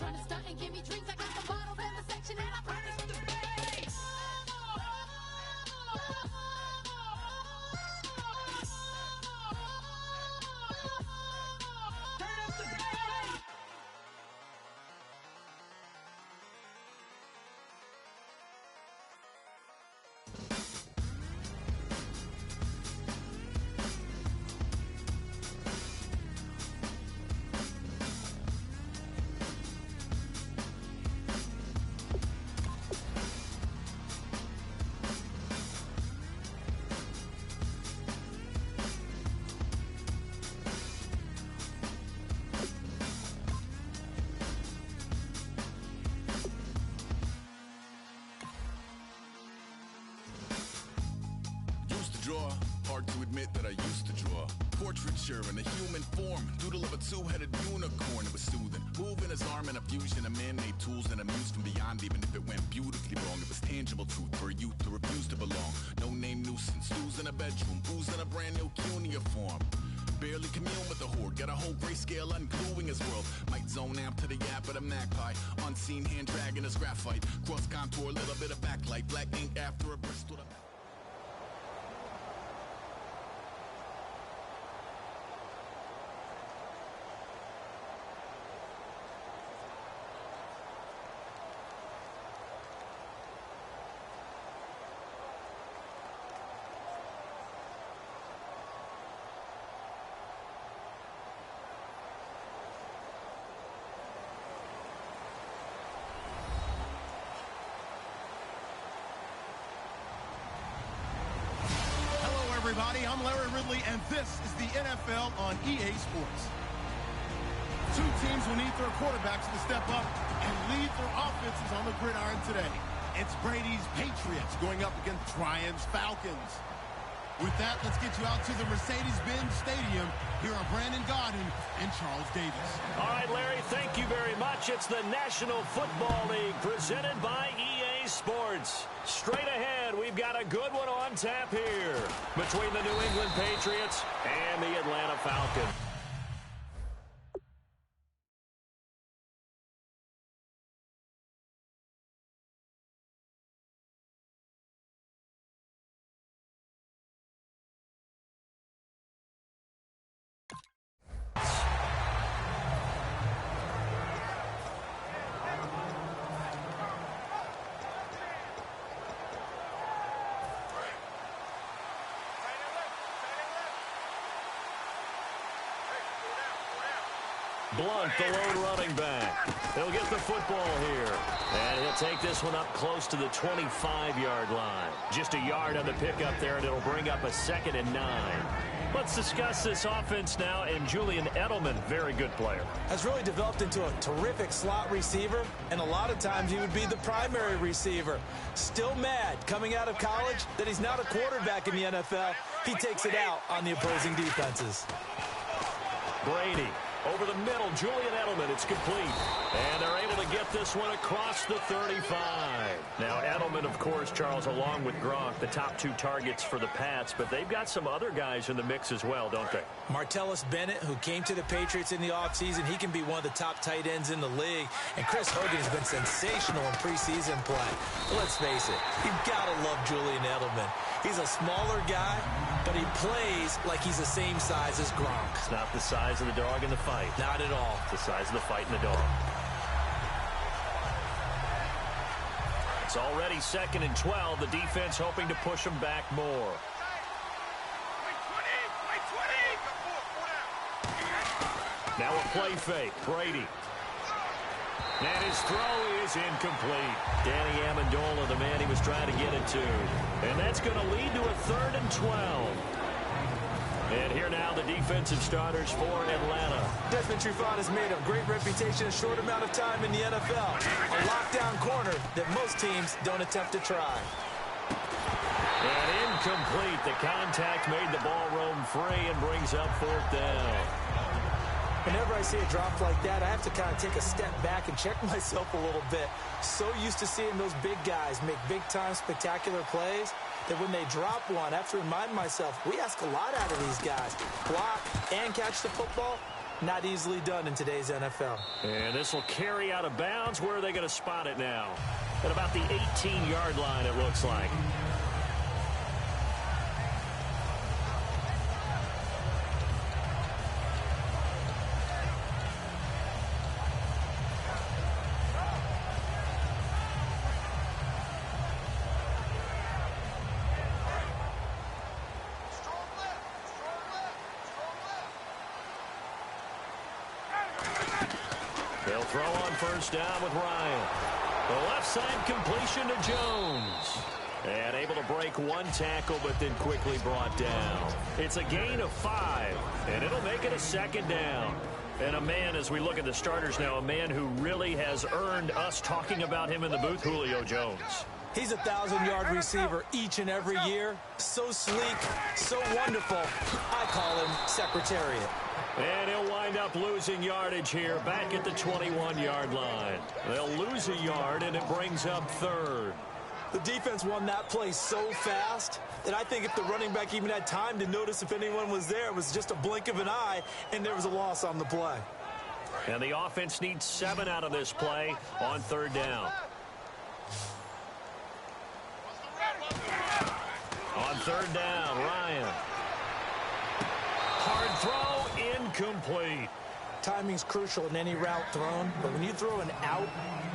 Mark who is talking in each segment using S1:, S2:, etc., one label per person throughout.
S1: trying to stunt and give me drinks. I got the bottles in the section and I promise to pay.
S2: Draw, hard to admit that I used to draw. Portraiture in a human form, doodle of a two-headed unicorn. It was soothing, moving his arm in a fusion of man-made tools and amused from beyond. Even if it went beautifully wrong, it was tangible truth for a youth to refuse to belong. No name nuisance, stews in a bedroom, booze in a brand new cuneiform. Barely commune with the horde, got a whole grayscale ungluing his world. Might zone amp to the yap of the magpie, unseen hand dragging his graphite. Cross contour, little bit of backlight, black ink after a Bristol.
S3: Everybody, I'm Larry Ridley, and this is the NFL on EA Sports. Two teams will need their quarterbacks to step up and lead their offenses on the gridiron today. It's Brady's Patriots going up against Ryan's Falcons. With that, let's get you out to the Mercedes-Benz Stadium. Here are Brandon Godden and Charles Davis.
S4: All right, Larry, thank you very much. It's the National Football League presented by EA Sports. Straight ahead, we've got a good one on tap here between the New England Patriots and the Atlanta Falcons. Blunt, the lone running back. He'll get the football here. And he'll take this one up close to the 25-yard line. Just a yard on the pickup there, and it'll bring up a 2nd and 9. Let's discuss this offense now, and Julian Edelman, very good player.
S5: Has really developed into a terrific slot receiver, and a lot of times he would be the primary receiver. Still mad coming out of college that he's not a quarterback in the NFL. He takes it out on the opposing defenses.
S4: Brady. Over the middle, Julian Edelman, it's complete. And they're able to get this one across the 35. Now, Edelman, of course, Charles, along with Gronk, the top two targets for the Pats, but they've got some other guys in the mix as well, don't they?
S5: Martellus Bennett, who came to the Patriots in the offseason, he can be one of the top tight ends in the league. And Chris Hogan has been sensational in preseason play. But let's face it, you've got to love Julian Edelman. He's a smaller guy, but he plays like he's the same size as Gronk.
S4: It's not the size of the dog in the fight.
S5: Not at all.
S4: It's the size of the fight in the dog. It's already 2nd and 12. The defense hoping to push him back more. Now a play fake. Brady. And his throw is incomplete. Danny Amendola, the man he was trying to get it to. And that's going to lead to a 3rd and 12. And here now the defensive starters for Atlanta.
S5: Desmond Trufant has made a great reputation in a short amount of time in the NFL. A lockdown corner that most teams don't attempt to try.
S4: And incomplete. The contact made the ball roam free and brings up 4th down.
S5: Whenever I see a drop like that, I have to kind of take a step back and check myself a little bit. So used to seeing those big guys make big-time spectacular plays that when they drop one, I have to remind myself, we ask a lot out of these guys. Block and catch the football, Not easily done in today's NFL.
S4: And this will carry out of bounds. Where are they going to spot it now? At about the 18-yard line, it looks like. They'll throw on first down with Ryan. The left side completion to Jones. And able to break one tackle, but then quickly brought down. It's a gain of 5, and it'll make it a second down. And a man, as we look at the starters now, a man who really has earned us talking about him in the booth, Julio Jones.
S5: He's a 1,000-yard receiver each and every year. So sleek, so wonderful. I call him Secretariat.
S4: And he'll wind up losing yardage here back at the 21-yard line. They'll lose a yard, and it brings up third.
S5: The defense won that play so fast that I think if the running back even had time to notice if anyone was there, it was just a blink of an eye, and there was a loss on the play.
S4: And the offense needs 7 out of this play on third down. On third down, Ryan. Hard throw, incomplete.
S5: Timing's crucial in any route thrown, but when you throw an out,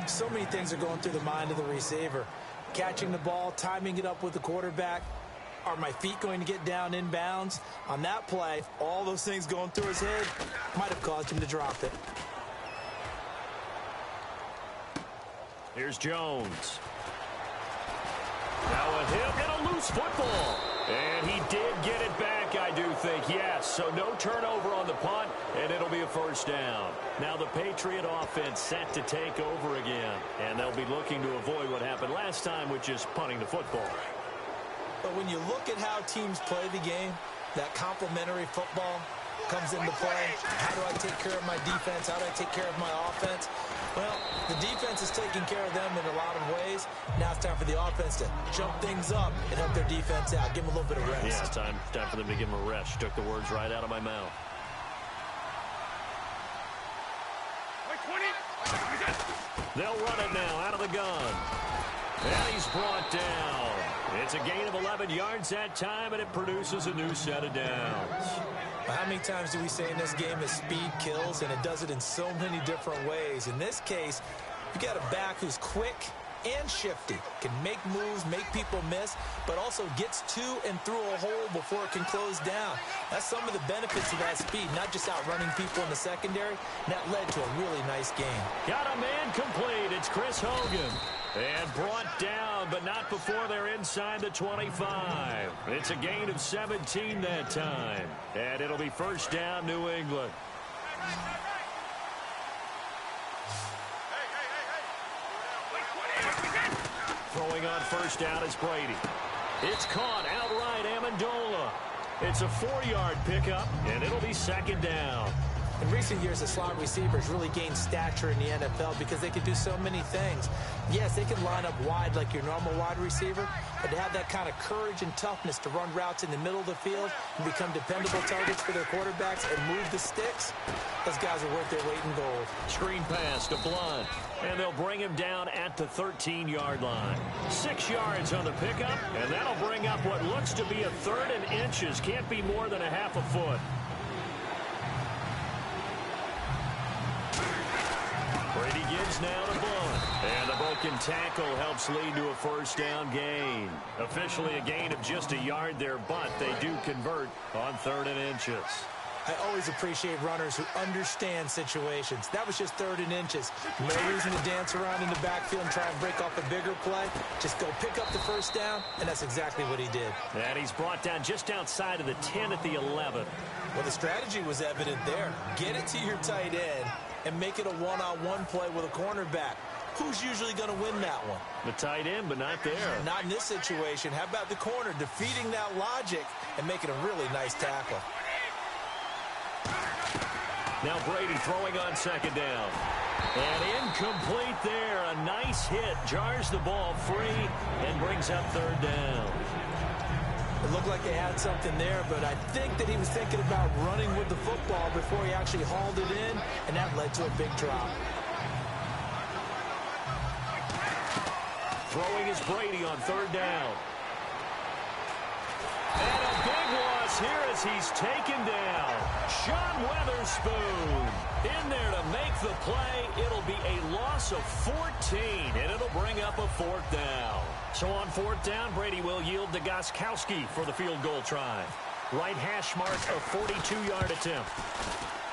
S5: so many things are going through the mind of the receiver. Catching the ball, timing it up with the quarterback. Are my feet going to get down in bounds? On that play, all those things going through his head might have caused him to drop it.
S4: Here's Jones. Now with him and a loose football. And he did get it back, I do think, yes. So no turnover on the punt, and it'll be a first down. Now the Patriot offense set to take over again. And they'll be looking to avoid what happened last time, which is punting the football.
S5: But when you look at how teams play the game, that complementary football comes into play. How do I take care of my defense? How do I take care of my offense? Well, the defense is taking care of them in a lot of ways. Now it's time for the offense to jump things up and help their defense out. Give them a little bit of rest.
S4: Yeah, it's time for them to give them a rest. You took the words right out of my mouth. They'll run it now out of the gun. And he's brought down. It's a gain of 11 yards that time, and it produces a new set of downs.
S5: Well, how many times do we say in this game that speed kills, and it does it in so many different ways? In this case, you got a back who's quick and shifty, can make moves, make people miss, but also gets to and through a hole before it can close down. That's some of the benefits of that speed, not just outrunning people in the secondary, and that led to a really nice game.
S4: Got a man complete. It's Chris Hogan. And brought down, but not before they're inside the 25. It's a gain of 17 that time. And it'll be first down, New England. Throwing on first down is Brady. It's caught outright, Amendola. It's a 4-yard pickup, and it'll be second down.
S5: In recent years, the slot receivers really gained stature in the NFL because they can do so many things. Yes, they can line up wide like your normal wide receiver, but to have that kind of courage and toughness to run routes in the middle of the field and become dependable targets for their quarterbacks and move the sticks, those guys are worth their weight in gold.
S4: Screen pass to Blunt, and they'll bring him down at the 13-yard line. 6 yards on the pickup, and that'll bring up what looks to be a third and inches. Can't be more than a half a foot. Brady gives now to Blunt. And the broken tackle helps lead to a first down gain. Officially a gain of just a yard there, but they do convert on third and inches.
S5: I always appreciate runners who understand situations. That was just third and inches. No reason to dance around in the backfield and try and break off a bigger play. Just go pick up the first down, and that's exactly what he did.
S4: And he's brought down just outside of the 10 at the 11.
S5: Well, the strategy was evident there. Get it to your tight end and make it a one-on-one play with a cornerback. Who's usually going to win that one?
S4: The tight end, but not there.
S5: Not in this situation. How about the corner defeating that logic and making a really nice tackle?
S4: Now Brady throwing on second down. And incomplete there. A nice hit. Jars the ball free and brings up third down.
S5: It looked like they had something there, but I think that he was thinking about running with the football before he actually hauled it in, and that led to a big drop.
S4: Throwing is Brady on third down. And a big loss here as he's taken down. Sean Weatherspoon in there to make the play. It'll be a loss of 14, and it'll bring up a fourth down. So on fourth down, Brady will yield to Gostkowski for the field goal try. Right hash mark, a 42-yard attempt.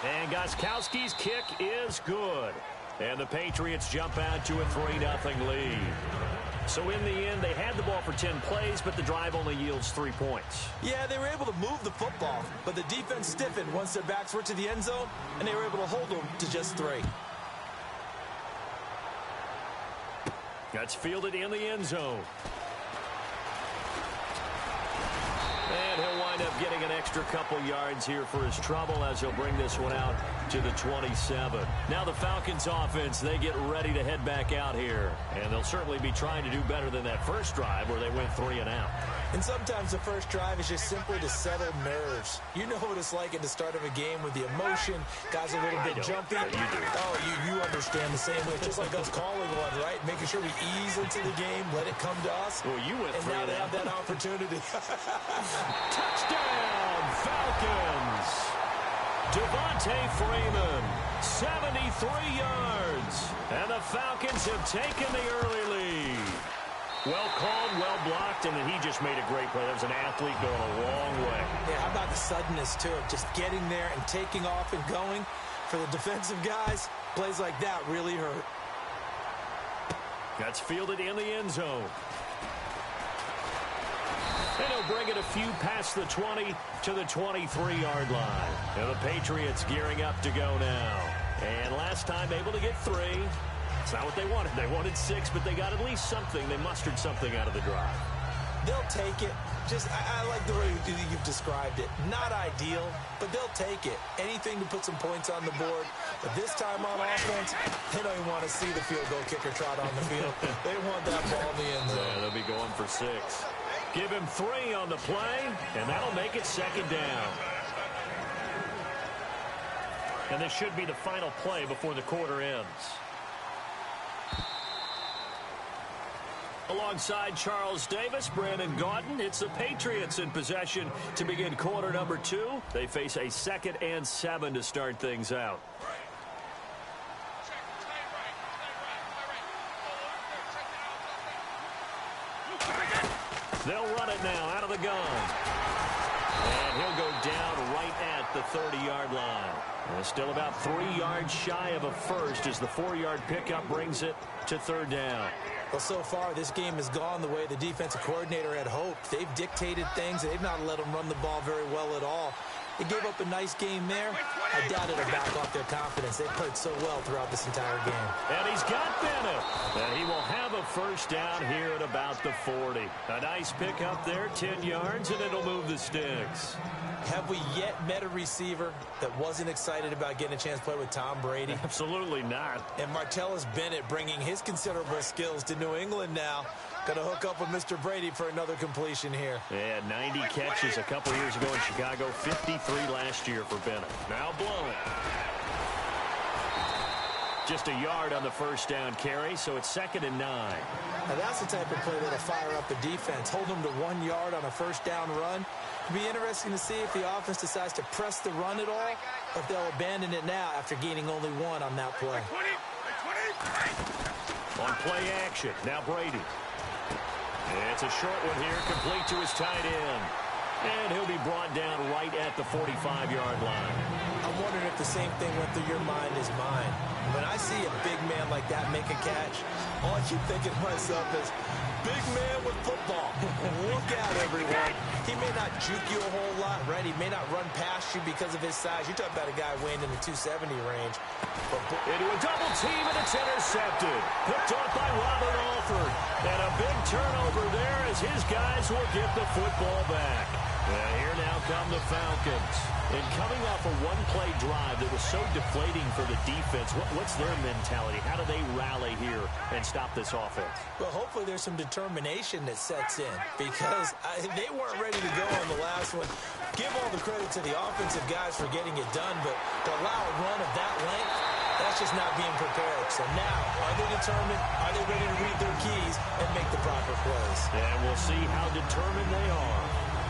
S4: And Gostkowski's kick is good. And the Patriots jump out to a 3-0 lead. So in the end, they had the ball for 10 plays, but the drive only yields 3 points.
S5: Yeah, they were able to move the football, but the defense stiffened once their backs were to the end zone, and they were able to hold them to just 3.
S4: That's fielded in the end zone. And he'll wind up getting an extra couple yards here for his trouble as he'll bring this one out to the 27. Now the Falcons offense, they get ready to head back out here. And they'll certainly be trying to do better than that first drive where they went 3 and out.
S5: And sometimes the first drive is just simply to settle nerves. You know what it's like at the start of a game with the emotion. Guys a little bit jumpy.
S4: You do.
S5: Oh, you understand the same way. Just like us calling one, right? Making sure we ease into the game, let it come to us.
S4: Well, you went 3
S5: and now
S4: and
S5: they
S4: out.
S5: have that opportunity.
S4: Touchdown, Falcons. Devontae Freeman, 73 yards. And the Falcons have taken the early lead. Well called, well blocked, and then he just made a great play. That was an athlete going a long way.
S5: Yeah, how about the suddenness to it? Just getting there and taking off and going. For the defensive guys, plays like that really hurt.
S4: That's fielded in the end zone. And he'll bring it a few past the 20 to the 23-yard line. And the Patriots gearing up to go now. And last time able to get 3. It's not what they wanted. They wanted 6, but they got at least something. They mustered something out of the drive.
S5: They'll take it. Just, I like the way you've described it. Not ideal, but they'll take it. Anything to put some points on the board. But this time on offense, they don't even want to see the field goal kicker trot on the field. They want that ball in the end zone.
S4: Yeah, they'll be going for 6. Give him 3 on the play, and that'll make it second down. And this should be the final play before the quarter ends. Alongside Charles Davis, Brandon Gaudin, it's the Patriots in possession to begin quarter number 2. They face a 2nd and 7 to start things out. They'll run it now out of the gun. And he'll go down right at the 30-yard line. And still about 3 yards shy of a first as the 4-yard pickup brings it to third down.
S5: Well, so far, this game has gone the way the defensive coordinator had hoped. They've dictated things. They've not let them run the ball very well at all. They gave up a nice game there. I doubt it'll back off their confidence. They played so well throughout this entire game.
S4: And he's got Bennett. And he will have a first down here at about the 40. A nice pickup there, 10 yards, and it'll move the sticks.
S5: Have we yet met a receiver that wasn't excited about getting a chance to play with Tom Brady?
S4: Absolutely not.
S5: And Martellus Bennett bringing his considerable skills to New England now. Going to hook up with Mr. Brady for another completion here.
S4: Yeah, 90 catches a couple years ago in Chicago, 53 last year for Bennett. Now blown. Just a yard on the first down carry, so it's 2nd and 9.
S5: Now that's the type of play that'll fire up a defense. Hold them to 1 yard on a first down run. It'll be interesting to see if the offense decides to press the run at all, or if they'll abandon it now after gaining only 1 on that play.
S4: On play action, now Brady. It's a short one here, complete to his tight end. And he'll be brought down right at the 45-yard line.
S5: I'm wondering if the same thing went through your mind as mine. When I see a big man like that make a catch, all I keep thinking to myself is, big man with football. Look out, everyone. He may not juke you a whole lot, right? He may not run past you because of his size. You're talking about a guy weighing in the 270 range. But
S4: into a double team, and it's intercepted. Picked off by Robert Alford. And a big turnover there as his guys will get the football back. And here now come the Falcons. And coming off a one-play drive that was so deflating for the defense, what's their mentality? How do they rally here and stop this offense?
S5: Well, hopefully there's some determination that sets in because they weren't ready to go on the last one. Give all the credit to the offensive guys for getting it done, but to allow a run of that length, that's just not being prepared. So now, are they determined? Are they ready to read their keys and make the proper plays?
S4: And we'll see how determined they are.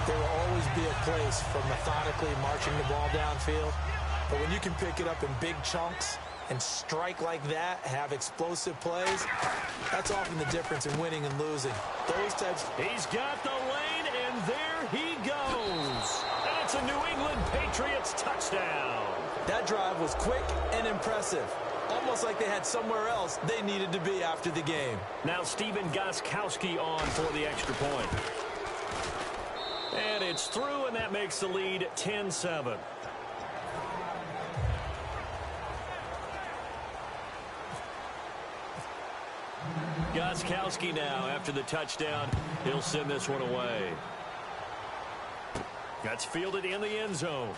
S5: There will always be a place for methodically marching the ball downfield. But when you can pick it up in big chunks and strike like that, have explosive plays, that's often the difference in winning and losing. Those types.
S4: He's got the lane, and there he goes. And it's a New England Patriots touchdown.
S5: That drive was quick and impressive. Almost like they had somewhere else they needed to be after the game.
S4: Now Stephen Gostkowski on for the extra point. And it's through, and that makes the lead 10-7. Gostkowski now after the touchdown. He'll send this one away. That's fielded in the end zone.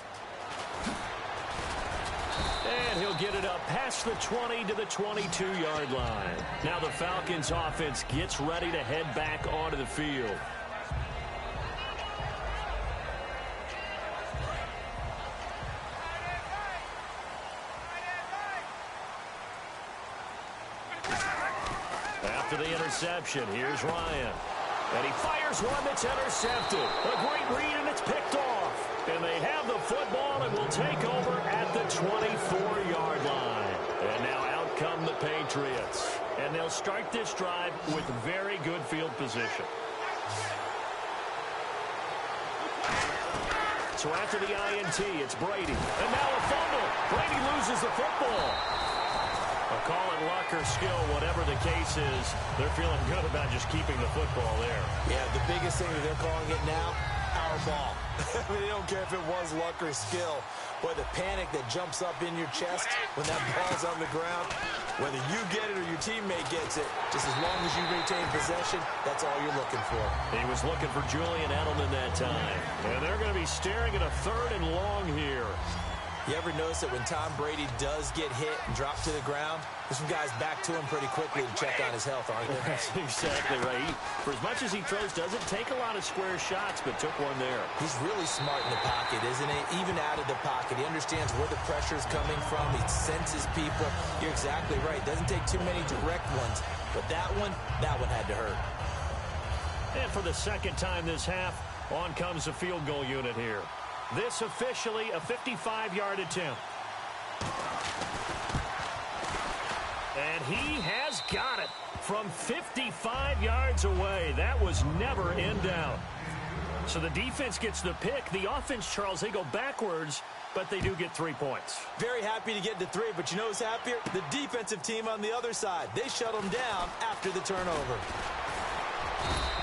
S4: And he'll get it up past the 20 to the 22-yard line. Now the Falcons offense gets ready to head back onto the field. After the interception, here's Ryan. And he fires one that's intercepted. A great read, and it's picked off. And they have the football and will take over at the 24-yard line. And now out come the Patriots. And they'll start this drive with very good field position. So after the INT, it's Brady. And now a fumble. Brady loses the football. Call it luck or skill, whatever the case is, they're feeling good about just keeping the football there.
S5: Yeah, the biggest thing that they're calling it now, our ball. I mean, they don't care if it was luck or skill. Boy, the panic that jumps up in your chest when that ball's on the ground, whether you get it or your teammate gets it, just as long as you retain possession, that's all you're looking for.
S4: He was looking for Julian Edelman that time. And they're going to be staring at a 3rd and long here.
S5: You ever notice that when Tom Brady does get hit and drop to the ground, there's some guys back to him pretty quickly to check on his health, aren't there?
S4: That's exactly right. For as much as he throws, doesn't take a lot of square shots, but took one there.
S5: He's really smart in the pocket, isn't he? Even out of the pocket. He understands where the pressure's coming from. He senses people. You're exactly right. Doesn't take too many direct ones. But that one had to hurt.
S4: And for the second time this half, on comes the field goal unit here. This officially a 55-yard attempt. And he has got it from 55 yards away. That was never in doubt. So the defense gets the pick. The offense, Charles, they go backwards, but they do get 3 points.
S5: Very happy to get to 3, but you know who's happier? The defensive team on the other side. They shut them down after the turnover.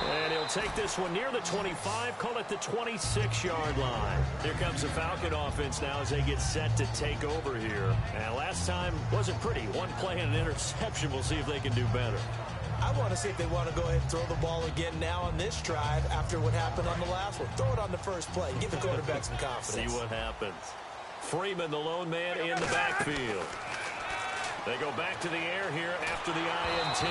S4: And he'll take this one near the 25, call it the 26-yard line. Here comes the Falcon offense now as they get set to take over here. And last time wasn't pretty. One play and an interception. We'll see if they can do better.
S5: I want to see if they want to go ahead and throw the ball again now on this drive after what happened on the last one. Throw it on the first play. Give the quarterback some confidence.
S4: See what happens. Freeman, the lone man in the backfield. They go back to the air here after the INT.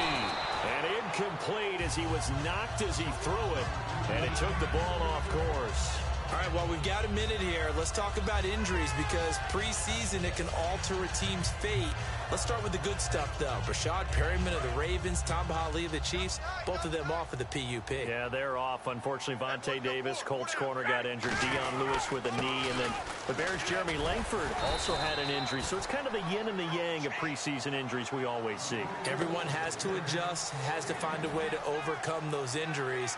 S4: And incomplete as he was knocked as he threw it. And it took the ball off course.
S5: All right, well, we've got a minute here. Let's talk about injuries because preseason it can alter a team's fate. Let's start with the good stuff, though. Rashad Perryman of the Ravens, Tom Bahali of the Chiefs, both of them off of the PUP.
S4: Yeah, they're off. Unfortunately, Vontae Davis, Colts corner, got injured. Dion Lewis with a knee. And then the Bears' Jeremy Langford also had an injury. So it's kind of the yin and the yang of preseason injuries we always see.
S5: Everyone has to adjust, has to find a way to overcome those injuries.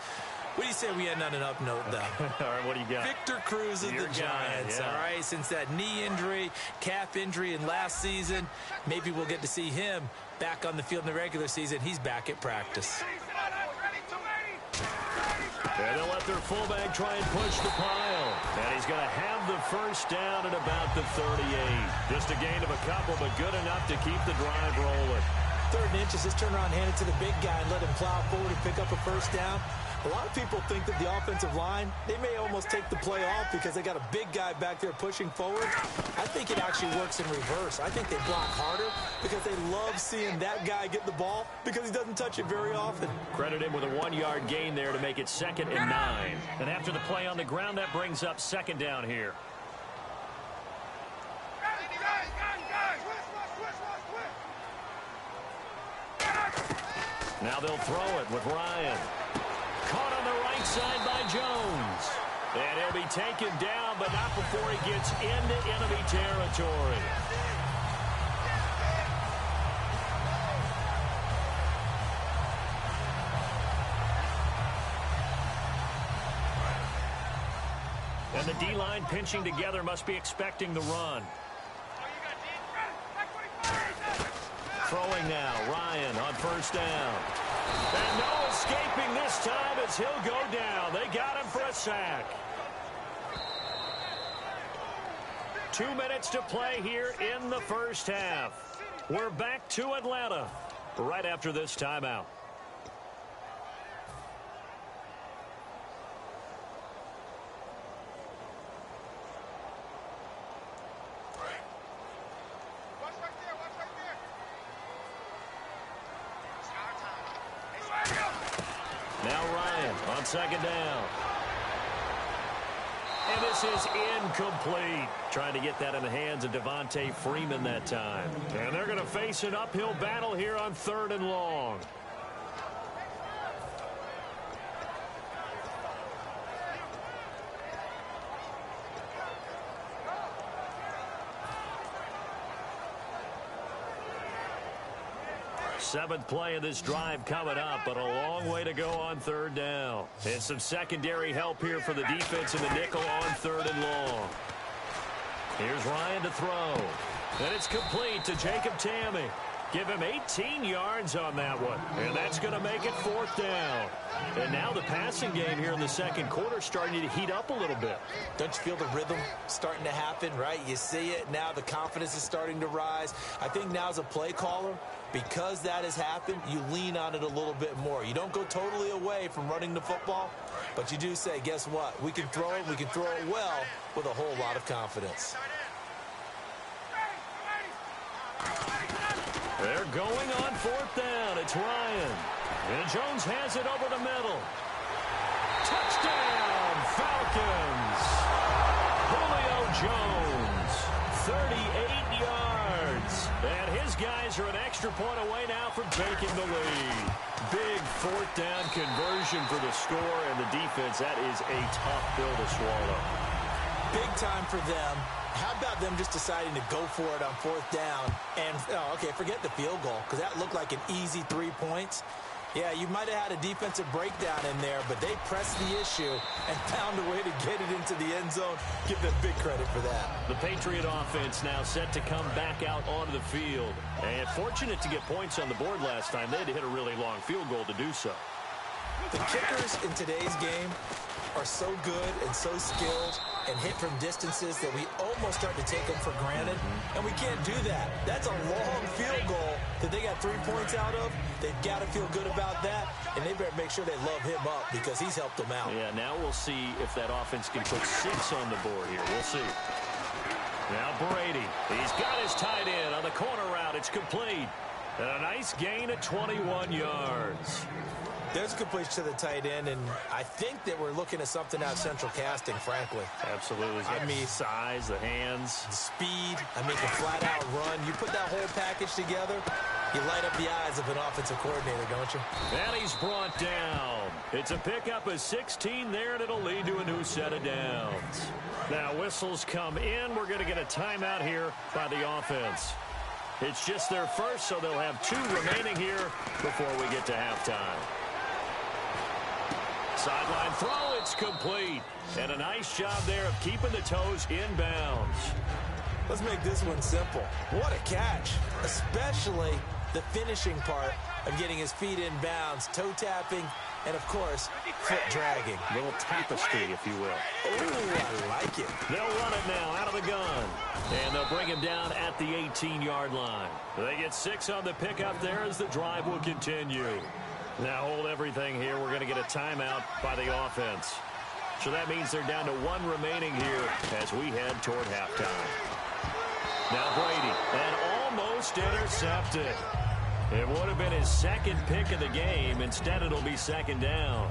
S5: What do you say we end on an up note, though?
S4: All right, what do you got?
S5: Victor Cruz of the Giants, all right? Since that knee injury, calf injury in last season, maybe we'll get to see him back on the field in the regular season. He's back at practice.
S4: And they'll let their fullback try and push the pile. And he's going to have the first down at about the 38. Just a gain of a couple, but good enough to keep the drive rolling.
S5: 3rd and inches, just turn around, hand it to the big guy, and let him plow forward and pick up a first down. A lot of people think that the offensive line, they may almost take the play off because they got a big guy back there pushing forward. I think it actually works in reverse. I think they block harder because they love seeing that guy get the ball because he doesn't touch it very often.
S4: Credit him with a 1-yard gain there to make it 2nd and 9. And after the play on the ground, that brings up 2nd down here. Now they'll throw it with Ryan. Caught on the right side by Jones. And he'll be taken down, but not before he gets into enemy territory. And the D-line pinching together must be expecting the run. Throwing now, Ryan on 1st down. And no escaping this time as he'll go down. They got him for a sack. 2 minutes to play here in the first half. We're back to Atlanta right after this timeout. Now Ryan on 2nd down. And this is incomplete. Trying to get that in the hands of Devontae Freeman that time. And they're going to face an uphill battle here on 3rd and long. Seventh play of this drive coming up, but a long way to go on 3rd down. And some secondary help here for the defense in the nickel on 3rd and long. Here's Ryan to throw. And it's complete to Jacob Tammy. Give him 18 yards on that one. And that's going to make it 4th down. And now the passing game here in the 2nd quarter starting to heat up a little bit.
S5: Don't you feel the rhythm starting to happen, right? You see it now. The confidence is starting to rise. I think now as a play caller, because that has happened, you lean on it a little bit more. You don't go totally away from running the football, but you do say, guess what? We can throw it. We can throw it well with a whole lot of confidence.
S4: They're going on 4th down. It's Ryan. And Jones has it over the middle. Touchdown, Falcons. Julio Jones, 38 yards. And his guys are an extra point away now from taking the lead. Big 4th down conversion for the score, and the defense, that is a tough pill to swallow.
S5: Big time for them. How about them just deciding to go for it on 4th down? And, okay, forget the field goal, because that looked like an easy 3 points. Yeah, you might have had a defensive breakdown in there, but they pressed the issue and found a way to get it into the end zone. Give them big credit for that.
S4: The Patriot offense now set to come back out onto the field. And fortunate to get points on the board last time. They had to hit a really long field goal to do so.
S5: The kickers in today's game are so good and so skilled and hit from distances that we almost start to take them for granted, and we can't do that. That's a long field goal that they got 3 points out of. They've got to feel good about that, and they better make sure they love him up because he's helped them out.
S4: Yeah, now we'll see if that offense can put 6 on the board here. We'll see. Now Brady, he's got his tight end on the corner route. It's complete. And a nice gain at 21 yards.
S5: There's a completion to the tight end, and I think that we're looking at something out of central casting, frankly.
S4: Absolutely.
S5: I mean,
S4: size, the hands.
S5: the speed, I mean, the flat-out run. You put that whole package together, you light up the eyes of an offensive coordinator, don't you?
S4: And he's brought down. It's a pickup of 16 there, and it'll lead to a new set of downs. Now, whistles come in. We're going to get a timeout here by the offense. It's just their first, so they'll have 2 remaining here before we get to halftime. Sideline throw, it's complete. And a nice job there of keeping the toes in bounds.
S5: Let's make this one simple. What a catch, especially the finishing part of getting his feet in bounds, toe tapping, and, of course, foot dragging.
S4: Little tapestry, if you will.
S5: Oh, I like it.
S4: They'll run it now out of the gun. And they'll bring him down at the 18-yard line. They get 6 on the pickup there as the drive will continue. Now hold everything here. We're going to get a timeout by the offense. So that means they're down to one remaining here as we head toward halftime. Now Brady, and almost intercepted. It would have been his second pick of the game. Instead, it'll be second down.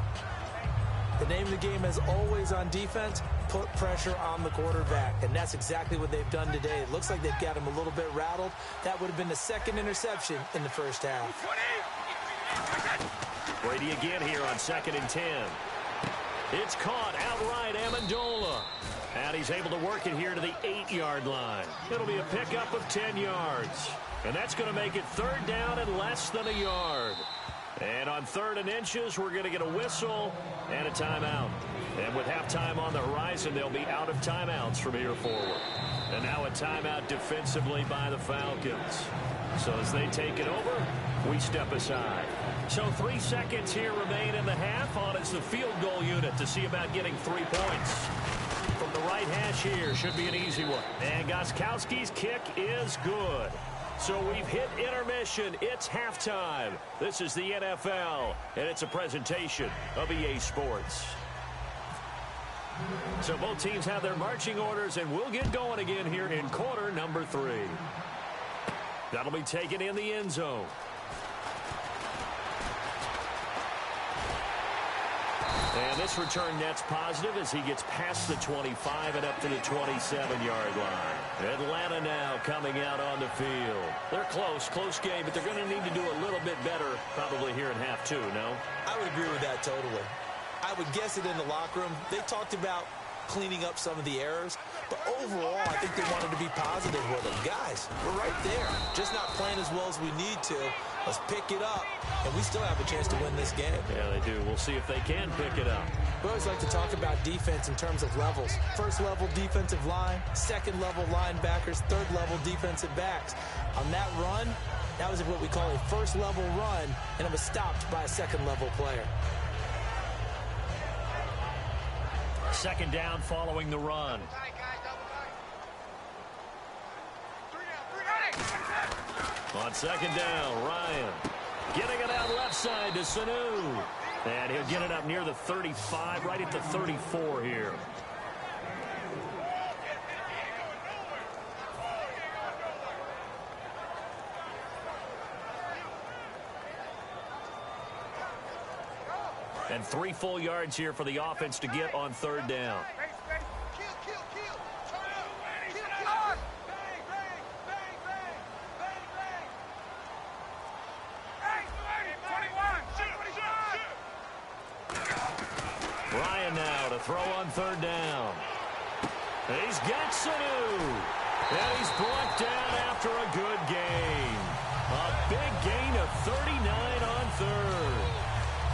S5: The name of the game is always on defense, put pressure on the quarterback. And that's exactly what they've done today. It looks like they've got him a little bit rattled. That would have been the second interception in the first half.
S4: Brady again here on 2nd and 10. It's caught outright, Amendola. And he's able to work it here to the 8-yard line. It'll be a pickup of 10 yards. And that's going to make it 3rd down and less than a yard. And on 3rd and inches, we're going to get a whistle and a timeout. And with halftime on the horizon, they'll be out of timeouts from here forward. And now a timeout defensively by the Falcons. So as they take it over, we step aside. So 3 seconds here remain in the half on as the field goal unit to see about getting 3 points. From the right hash here, should be an easy one. And Gostkowski's kick is good. So we've hit intermission. It's halftime. This is the NFL, and it's a presentation of EA Sports. So both teams have their marching orders, and we'll get going again here in quarter number 3. That'll be taken in the end zone. And this return net's positive as he gets past the 25 and up to the 27-yard line. Atlanta now coming out on the field. They're close game, but they're going to need to do a little bit better probably here in half 2, no?
S5: I would agree with that totally. I would guess it in the locker room. They talked about cleaning up some of the errors, but overall, I think they wanted to be positive with them. Guys, we're right there. Just not playing as well as we need to. Let's pick it up, and we still have a chance to win this game.
S4: Yeah, they do. We'll see if they can pick it up.
S5: We always like to talk about defense in terms of levels. First level defensive line, second level linebackers, third level defensive backs. On that run, that was what we call a first level run, and it was stopped by a second level player.
S4: Second down following the run. On second down, Ryan getting it out left side to Sanu. And he'll get it up near the 35, right at the 34 here. And 3 full yards here for the offense to get on 3rd down. Ryan now to throw on 3rd down. He's got Sanu. And he's brought down after a good gain. A big gain of 39 on 3rd.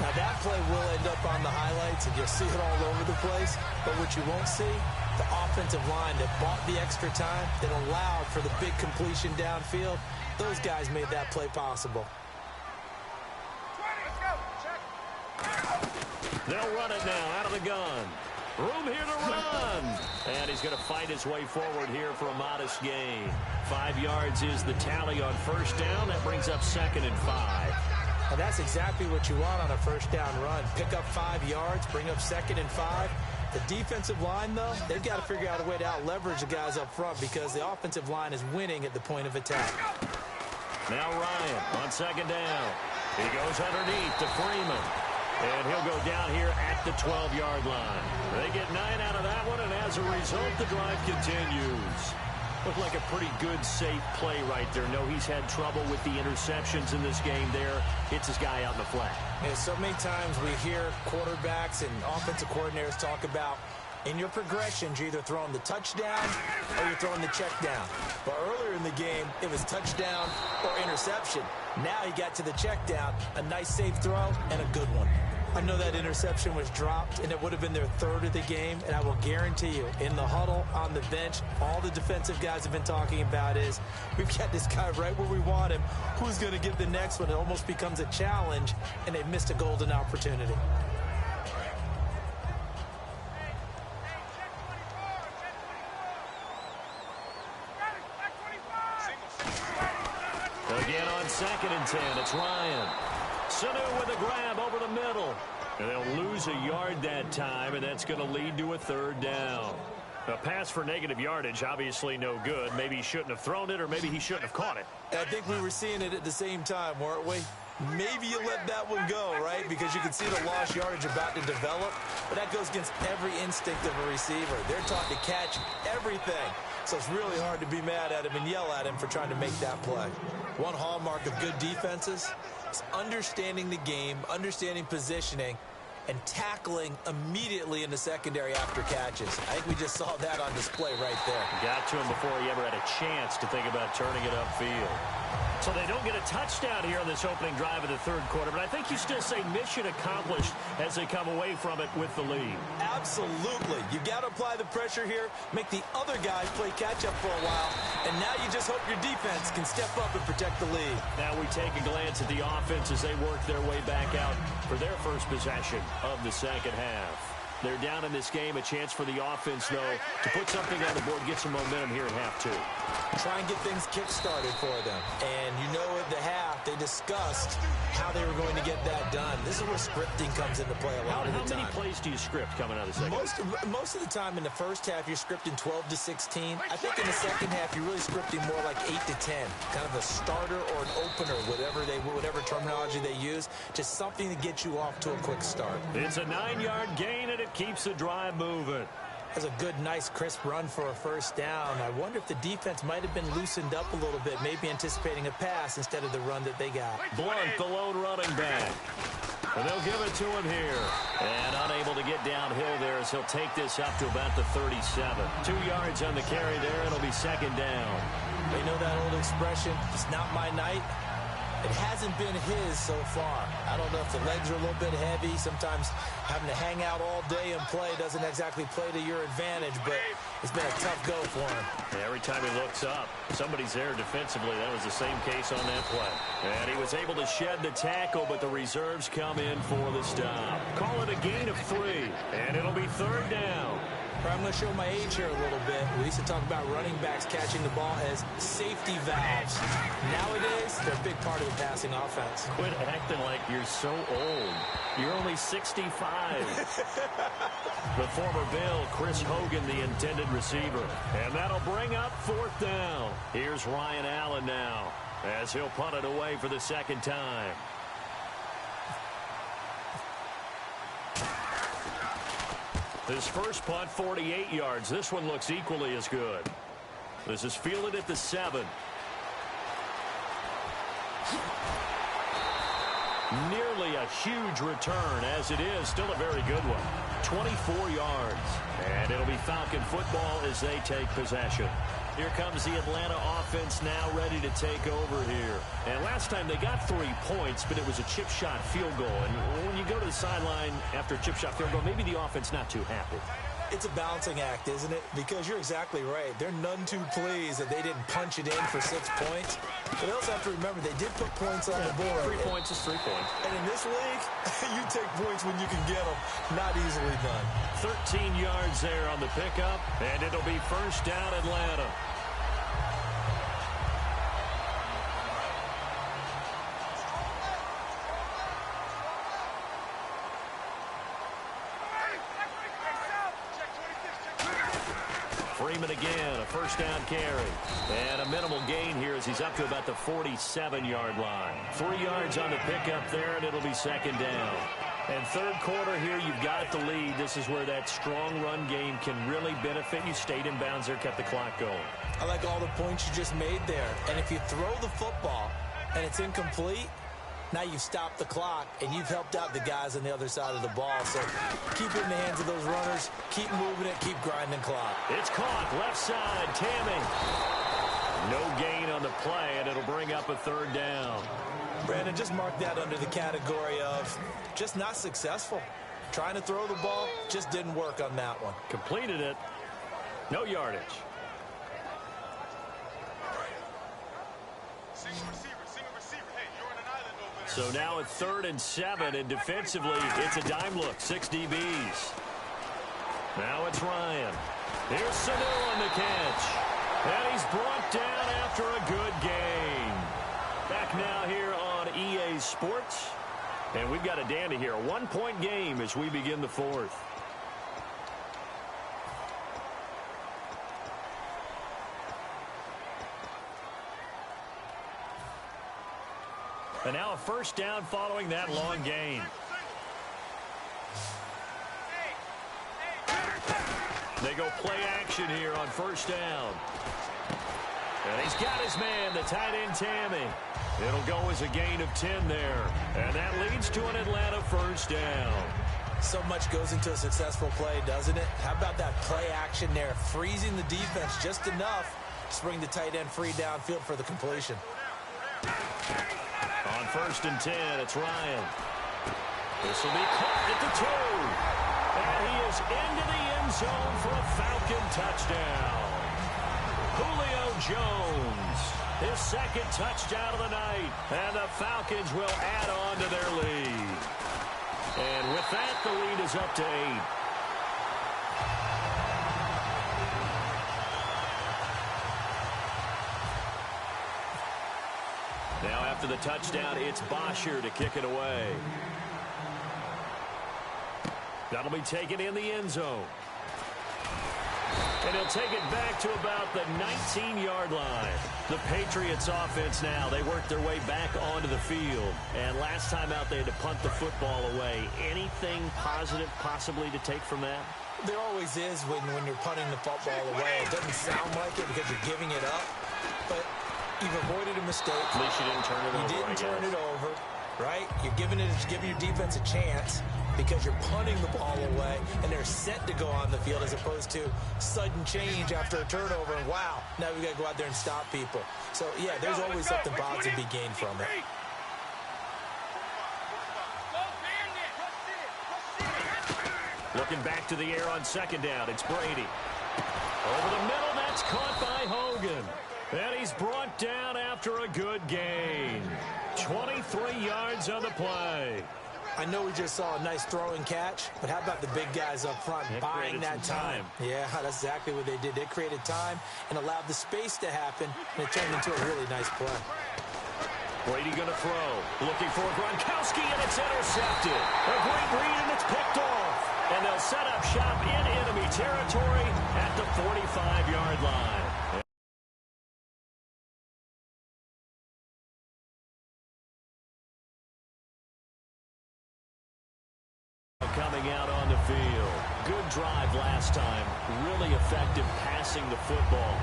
S5: Now that play will end up on the highlights, and you'll see it all over the place. But what you won't see, the offensive line that bought the extra time, that allowed for the big completion downfield, those guys made that play possible.
S4: They'll run it now out of the gun. Room here to run. And he's going to fight his way forward here for a modest gain. 5 yards is the tally on 1st down. That brings up 2nd and 5.
S5: And that's exactly what you want on a 1st down run. Pick up 5 yards, bring up 2nd and 5. The defensive line, though, they've got to figure out a way to out-leverage the guys up front because the offensive line is winning at the point of attack.
S4: Now Ryan on 2nd down. He goes underneath to Freeman. And he'll go down here at the 12-yard line. They get 9 out of that one, and as a result, the drive continues. Looked like a pretty good, safe play right there. No, he's had trouble with the interceptions in this game there. Hits his guy out in the flat.
S5: And so many times we hear quarterbacks and offensive coordinators talk about in your progressions, you're either throwing the touchdown or you're throwing the check down. But earlier in the game, it was touchdown or interception. Now he got to the check down, a nice safe throw, and a good one. I know that interception was dropped, and it would have been their 3rd of the game, and I will guarantee you, in the huddle, on the bench, all the defensive guys have been talking about is, we've got this guy right where we want him. Who's going to get the next one? It almost becomes a challenge, and they've missed a golden opportunity.
S4: Again on 2nd and 10, it's Ryan. Sanu with a grab over the middle. And they'll lose a yard that time, and that's going to lead to a third down. A pass for negative yardage, obviously no good. Maybe he shouldn't have thrown it, or maybe he shouldn't have caught it.
S5: I think we were seeing it at the same time, weren't we? Maybe you let that one go, right? Because you can see the lost yardage about to develop. But that goes against every instinct of a receiver. They're taught to catch everything. So it's really hard to be mad at him and yell at him for trying to make that play. One hallmark of good defenses is understanding the game, understanding positioning, and tackling immediately in the secondary after catches. I think we just saw that on display right there.
S4: Got to him before he ever had a chance to think about turning it upfield. So they don't get a touchdown here on this opening drive of the third quarter, but I think you still say mission accomplished as they come away from it with the lead.
S5: Absolutely. You've got to apply the pressure here, make the other guys play catch-up for a while, and now you just hope your defense can step up and protect the lead.
S4: Now we take a glance at the offense as they work their way back out for their first possession of the second half. They're down in this game. A chance for the offense, though, to put something on the board, get some momentum here at half two.
S5: Try and get things kick-started for them. And you know at the half, they discussed how they were going to get that done. This is where scripting comes into play a lot of the time.
S4: How many plays do you script coming out of the second?
S5: Most of the time in the first half, you're scripting 12 to 16. I think in the second half, you're really scripting more like 8 to 10. Kind of a starter or an opener, whatever terminology they use. Just something to get you off to a quick start.
S4: It's a 9-yard gain, and it keeps the drive moving.
S5: That's a good, nice, crisp run for a first down. I wonder if the defense might have been loosened up a little bit, maybe anticipating a pass instead of the run that they got.
S4: Blunt, the lone running back. And they'll give it to him here. And unable to get downhill there as he'll take this up to about the 37. 2 yards on the carry there. It'll be second down.
S5: They know that old expression, it's not my night. It hasn't been his so far. I don't know if the legs are a little bit heavy. Sometimes having to hang out all day and play doesn't exactly play to your advantage, but it's been a tough go for him.
S4: Yeah, every time he looks up, somebody's there defensively. That was the same case on that play. And he was able to shed the tackle, but the reserves come in for the stop. Call it a gain of 3, and it'll be third down.
S5: I'm going to show my age here a little bit. We used to talk about running backs catching the ball as safety valves. Nowadays, they're a big part of the passing offense.
S4: Quit acting like you're so old. You're only 65. The former Bill, Chris Hogan, the intended receiver. And that'll bring up fourth down. Here's Ryan Allen now as he'll punt it away for the second time. His first punt, 48 yards. This one looks equally as good. This is fielded at the 7. Nearly a huge return, as it is. Still a very good one. 24 yards. And it'll be Falcon football as they take possession. Here comes the Atlanta offense now ready to take over here. And last time they got 3 points, but it was a chip shot field goal. And when you go to the sideline after a chip shot field goal, maybe the offense not too happy.
S5: It's a balancing act, isn't it? Because you're exactly right. They're none too pleased that they didn't punch it in for 6 points. But they also have to remember they did put points on the board.
S4: 3 points is 3 points.
S5: And in this league, you take points when you can get them. Not easily done.
S4: 13 yards there on the pickup, and it'll be first down Atlanta. Freeman again, a first down carry. And a minimal gain here as he's up to about the 47-yard line. 3 yards on the pickup there, and it'll be second down. And third quarter here, you've got the lead. This is where that strong run game can really benefit you. Stayed in bounds there, kept the clock going.
S5: I like all the points you just made there. And if you throw the football and it's incomplete, now you've stopped the clock, and you've helped out the guys on the other side of the ball. So keep it in the hands of those runners. Keep moving it. Keep grinding clock.
S4: It's caught. Left side. Tammy. No gain on the play, and it'll bring up a third down.
S5: Brandon, just mark that under the category of just not successful. Trying to throw the ball, just didn't work on that one.
S4: Completed it. No yardage. So now it's 3rd and 7, and defensively, it's a dime look. 6 DBs. Now it's Ryan. Here's Sanu on the catch. And he's brought down after a good game. Back now here on EA Sports. And we've got a dandy here. A 1-point game as we begin the fourth. And now a first down following that long gain. They go play action here on first down. And he's got his man, the tight end Tammy. It'll go as a gain of 10 there. And that leads to an Atlanta first down.
S5: So much goes into a successful play, doesn't it? How about that play action there, freezing the defense just enough to bring the tight end free downfield for the completion.
S4: On first and 10, it's Ryan. This will be caught at the 2. And he is into the end zone for a Falcon touchdown. Julio Jones, his second touchdown of the night. And the Falcons will add on to their lead. And with that, the lead is up to 8. Now after the touchdown, it's Bosher to kick it away. That'll be taken in the end zone. And he'll take it back to about the 19-yard line. The Patriots offense now, they work their way back onto the field. And last time out, they had to punt the football away. Anything positive possibly to take from that?
S5: There always is when you're punting the football away. It doesn't sound like it because you're giving it up. But you've avoided a mistake.
S4: At least you didn't turn it over.
S5: You didn't turn it over, right? You're giving your defense a chance because you're punting the ball away, and they're set to go on the field as opposed to sudden change after a turnover. And wow, now we got to go out there and stop people. So, yeah, there's always something positive to be gained from it.
S4: Looking back to the air on second down, it's Brady. Over the middle, that's caught by Hogan. And he's brought down after a good gain. 23 yards on the play.
S5: I know we just saw a nice throwing catch, but how about the big guys up front buying that time? Yeah, that's exactly what they did. They created time and allowed the space to happen, and it turned into a really nice play.
S4: Brady going to throw. Looking for Gronkowski, and it's intercepted. A great read, and it's picked off. And they'll set up shop in enemy territory at the 45-yard line. Coming out on the field. Good drive last time. Really effective passing the football.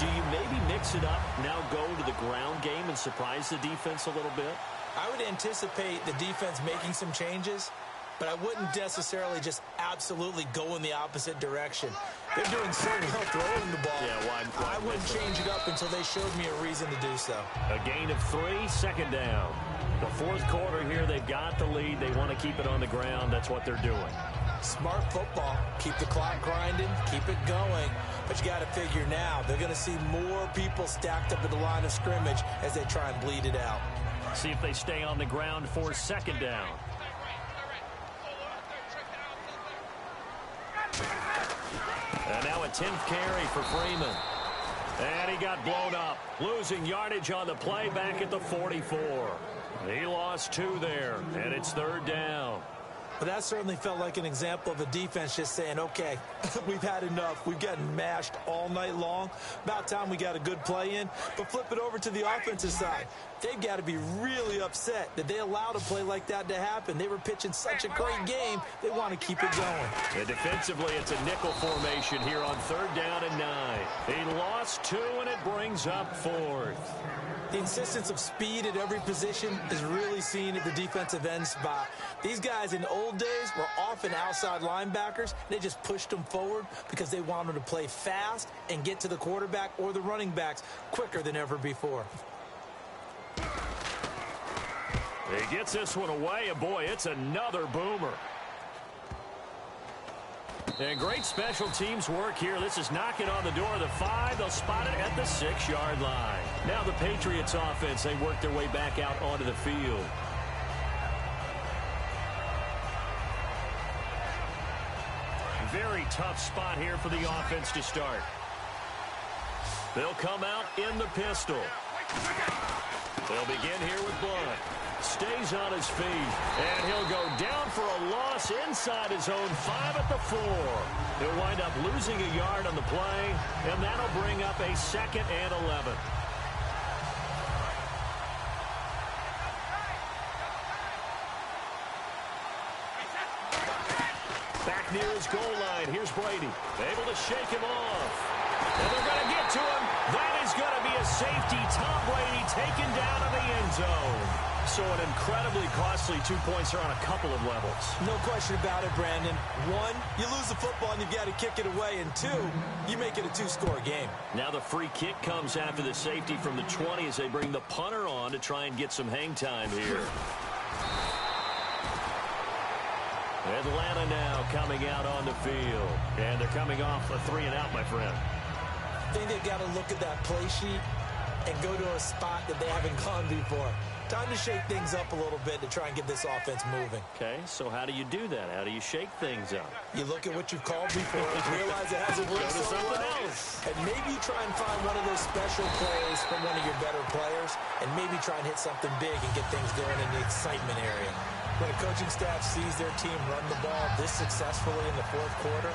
S4: Do you maybe mix it up, now go to the ground game and surprise the defense a little bit?
S5: I would anticipate the defense making some changes, but I wouldn't necessarily just absolutely go in the opposite direction. They're doing so well throwing the ball.
S4: Yeah, why
S5: I wouldn't change it up until they showed me a reason to do so.
S4: A gain of 3, second down. The fourth quarter here, they've got the lead. They want to keep it on the ground. That's what they're doing.
S5: Smart football. Keep the clock grinding. Keep it going. But you got to figure now, they're going to see more people stacked up at the line of scrimmage as they try and bleed it out.
S4: See if they stay on the ground for second down. And now a 10th carry for Freeman. And he got blown up. Losing yardage on the play back at the 44. He lost 2 there, and it's third down.
S5: But that certainly felt like an example of a defense just saying, okay, we've had enough. We've gotten mashed all night long. About time we got a good play in. But flip it over to the offensive side. They've got to be really upset that they allowed a play like that to happen. They were pitching such a great game. They want to keep it going.
S4: And defensively, it's a nickel formation here on third down and 9. He lost 2, and it brings up 4th.
S5: The insistence of speed at every position is really seen at the defensive end spot. These guys in the old days were often outside linebackers. They just pushed them forward because they wanted to play fast and get to the quarterback or the running backs quicker than ever before.
S4: He gets this one away, and boy, it's another boomer. And great special teams work here. This is knocking on the door of the 5. They'll spot it at the 6-yard line. Now the Patriots offense, they work their way back out onto the field. Very tough spot here for the offense to start. They'll come out in the pistol. They'll begin here with Blunt. stays on his feet. And he'll go down for a loss inside his own 5 at the 4. He'll wind up losing a yard on the play, and that'll bring up a 2nd and 11. Back near his goal line, here's Brady. Able to shake him off. And they're going to get to him. That is going to be a safety. Tom Brady taken down in the end zone. So an incredibly costly 2 points here on a couple of levels.
S5: No question about it, Brandon. 1, you lose the football and you've got to kick it away. And 2, you make it a 2-score game. Now the free kick comes after the safety from the 20 as they bring the punter on to try and get some hang time here. Atlanta now coming out on the field. And they're coming off a 3-and-out, my friend. I think they've got to look at that play sheet and go to a spot that they haven't gone before. Time to shake things up a little bit to try and get this offense moving. Okay, so how do you do that? How do you shake things up? You look at what you've called before, realize it hasn't worked so well, and maybe you try and find one of those special plays from one of your better players, and maybe try and hit something big and get things going in the excitement area. When a coaching staff sees their team run the ball this successfully in the 4th quarter,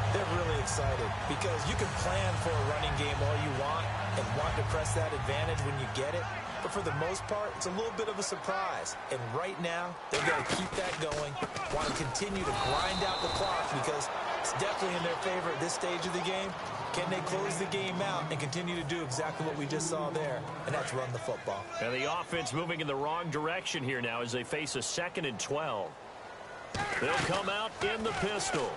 S5: they're really excited because you can plan for a running game all you want and want to press that advantage when you get it. But for the most part, it's a little bit of a surprise. And right now, they've got to keep that going, want to continue to grind out the clock because it's definitely in their favor at this stage of the game. Can they close the game out and continue to do exactly what we just saw there, and that's run the football. And the offense moving in the wrong direction here now as they face a 2nd and 12. They'll come out in the pistol.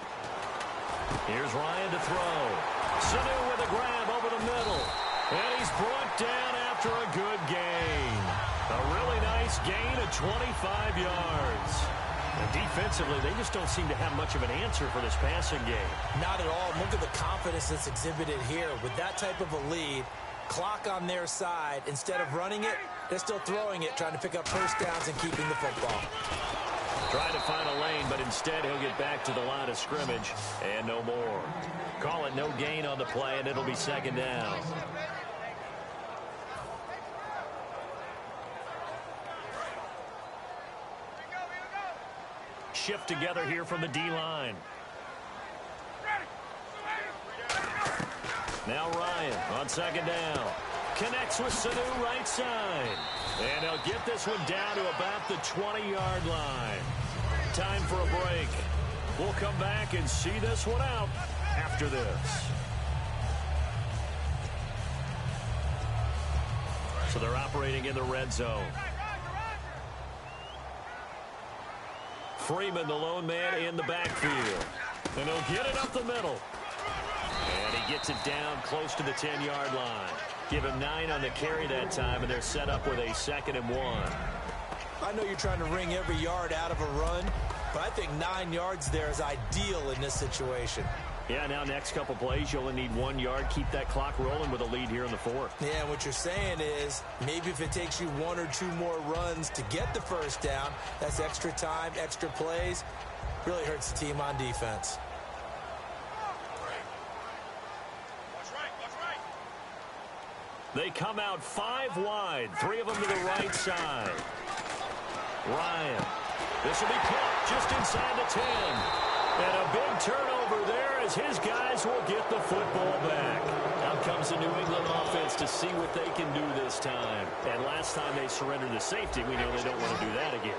S5: Here's Ryan to throw. Sanu with a grab over the middle. And he's brought down after a good gain. A really nice gain of 25 yards. And defensively, they just don't seem to have much of an answer for this passing game. Not at all. Look at the confidence that's exhibited here. With that type of a lead, clock on their side, instead of running it, they're still throwing it, trying to pick up first downs and keeping the football. Trying to find a lane, but instead he'll get back to the line of scrimmage and no more. Call it no gain on the play, and it'll be 2nd down. Shift together here from the D-line. Now Ryan on 2nd down. Connects with Sanu right side. And they'll get this one down to about the 20-yard line. Time for a break. We'll come back and see this one out after this. So they're operating in the red zone. Freeman, the lone man in the backfield. And he'll get it up the middle. And he gets it down close to the 10-yard line. Give him 9 on the carry that time, and they're set up with a 2nd and 1. I know you're trying to wring every yard out of a run, but I think 9 yards there is ideal in this situation. Yeah, now next couple plays, you only need 1 yard. Keep that clock rolling with a lead here in the 4th. Yeah, and what you're saying is maybe if it takes you 1 or 2 more runs to get the first down, that's extra time, extra plays. Really hurts the team on defense. They come out 5 wide, 3 of them to the right side. Ryan. This will be caught just inside the 10. And a big turnover there as his guys will get the football back. Out comes the New England offense to see what they can do this time. And last time they surrendered the safety, we know they don't want to do that again.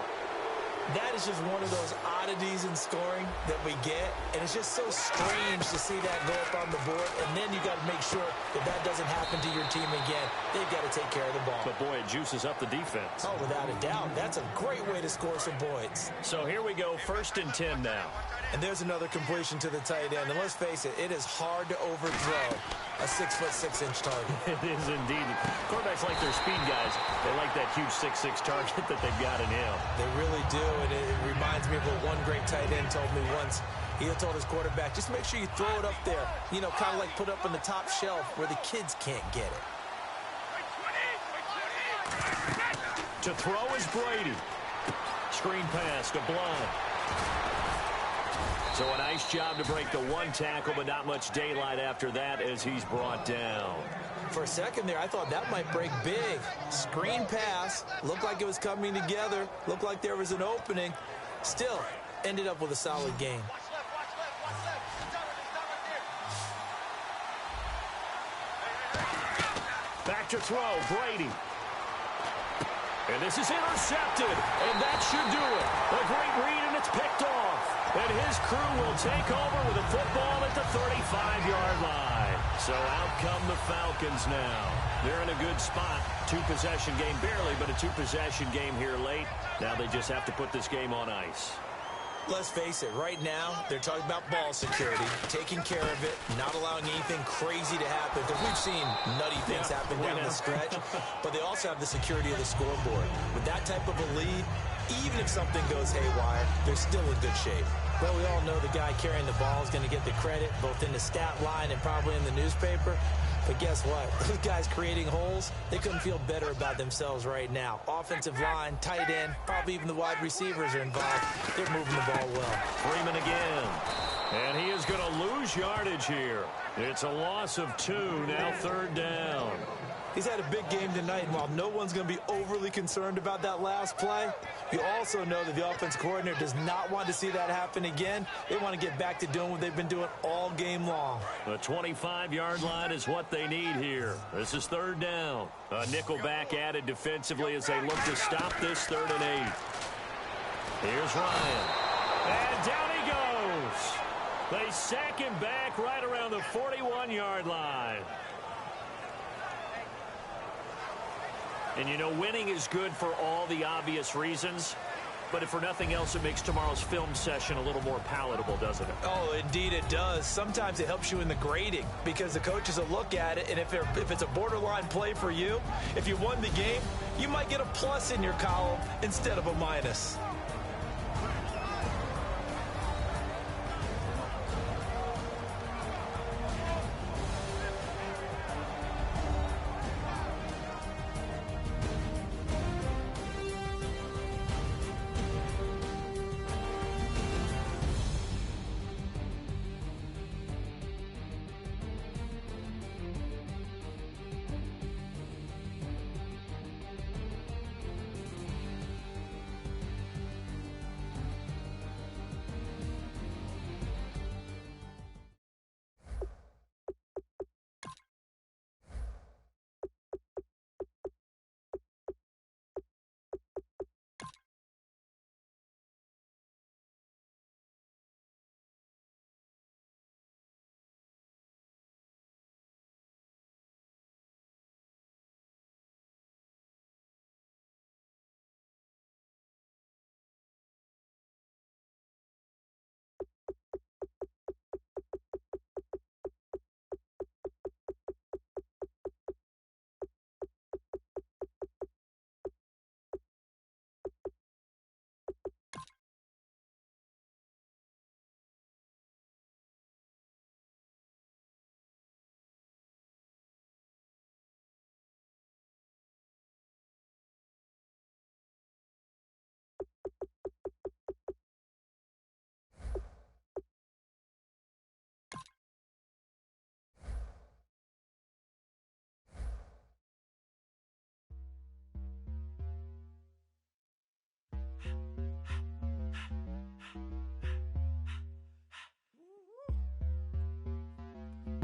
S5: That is just one of those oddities in scoring that we get, and it's just so strange to see that go up on the board, and then you got to make sure that that doesn't happen to your team again. They've got to take care of the ball. But boy, it juices up the defense. Oh, without a doubt. That's a great way to score some points. So here we go, 1st and 10 now. And there's another completion to the tight end, and let's face it, it is hard to overthrow a 6'6" target. It is indeed. Quarterbacks like their speed guys. They like that huge 6'6" target that they've got in him. They really do, and it reminds me of what one great tight end told me once. He told his quarterback, just make sure you throw it up there, you know, kind of like put up on the top shelf where the kids can't get it. To throw is Brady. Screen pass to Blount.
S4: So a nice job to break the one tackle, but not much daylight after that as he's brought down.
S5: For a second there, I thought that might break big. Screen pass. Looked like it was coming together. Looked like there was an opening. Still, ended up with a solid game.
S4: Back to throw, Brady. And this is intercepted, and that should do it. A great read, and it's picked off. And his crew will take over with a football at the 35-yard line. So out come the Falcons now. They're in a good spot. Two-possession game, barely, but a two-possession game here late. Now they just have to put this game on ice.
S5: Let's face it, right now, they're talking about ball security, taking care of it, not allowing anything crazy to happen, because we've seen nutty things happen down the stretch, but they also have the security of the scoreboard. With that type of a lead, even if something goes haywire, they're still in good shape. Well, we all know the guy carrying the ball is going to get the credit, both in the stat line and probably in the newspaper. But guess what? Those guys creating holes, they couldn't feel better about themselves right now. Offensive line, tight end, probably even the wide receivers are involved. They're moving the ball well.
S4: Freeman again. And he is going to lose yardage here. It's a loss of 2, now 3rd down.
S5: He's had a big game tonight, and while no one's going to be overly concerned about that last play, you also know that the offense coordinator does not want to see that happen again. They want to get back to doing what they've been doing all game long. The 25-yard line is what they need here. This is 3rd down. A nickel back added defensively as they look to stop this 3rd and 8. Here's Ryan. And down he goes. They sack him back right around the 41-yard line. And, you know, winning is good for all the obvious reasons. But if for nothing else, it makes tomorrow's film session a little more palatable, doesn't it? Oh, indeed it does. Sometimes it helps you in the grading because the coaches will look at it, and if it's a borderline play for you, if you won the game, you might get a plus in your column instead of a minus.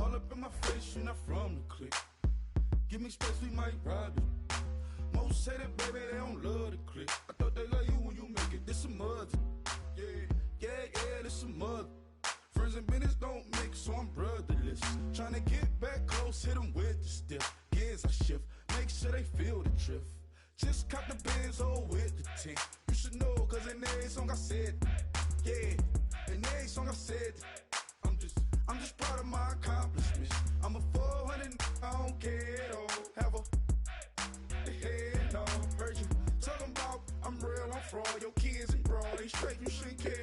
S6: All up in my face, you're not from the clique. Give me space, we might ride it. Most say that, baby, they don't love the clique. I thought they love you when you make it. This some mud. Yeah, this some mud. Friends and business don't mix, so I'm brotherless. Trying to get back close, hit them with the stiff. Gears I shift, make sure they feel the drift. Just cop the Benz, oh, with the tint. You should know, cause in every song I said, yeah, in every song I said, I'm just proud of my accomplishments. I'm a 400, I don't care at all. Have a head, no, heard you talking about I'm real, I'm fraud. Your kids and broad, they straight, you shouldn't care